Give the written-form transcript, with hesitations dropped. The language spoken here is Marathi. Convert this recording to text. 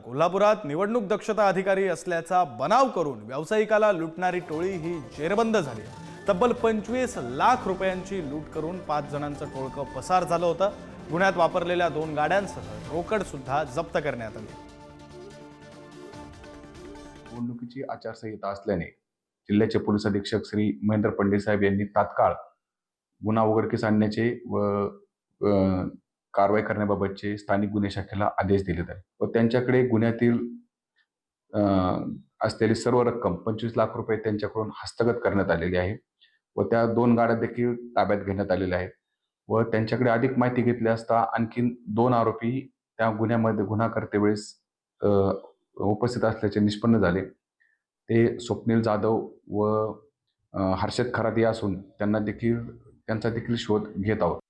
कोल्हापुरात निवडणूक दक्षता अधिकारी असल्याचा बनाव करून व्यावसायिकाला लुटणारी टोळी ही जेरबंद झाली आहे. तब्बल 25 लाख रुपयांची लूट करून 5 जणांचं टोळकं पसार झालं होतं. गुन्ह्यात वापरलेल्या 2 गाड्यांसह रोकड सुद्धा जप्त करण्यात आली. निवडणुकीची आचारसंहिता असल्याने जिल्ह्याचे पोलीस अधीक्षक श्री महेंद्र पंडित साहेब यांनी तात्काळ गुन्हा उघडकीस आणण्याचे व कारवाई करण्याबाबतचे स्थानिक गुन्हे शाखेला आदेश दिलेत आहे व त्यांच्याकडे गुन्ह्यातील असलेली सर्व रक्कम 25 लाख रुपये त्यांच्याकडून हस्तगत करण्यात आलेली आहे व त्या 2 गाड्या देखील ताब्यात घेण्यात आलेल्या आहेत व त्यांच्याकडे अधिक माहिती घेतली असता आणखीन 2 आरोपी त्या गुन्ह्यामध्ये गुन्हा करतेवेळेस उपस्थित असल्याचे निष्पन्न झाले. ते स्वप्नील जाधव व हर्षद खरात असून त्यांचा देखील शोध घेत आहोत.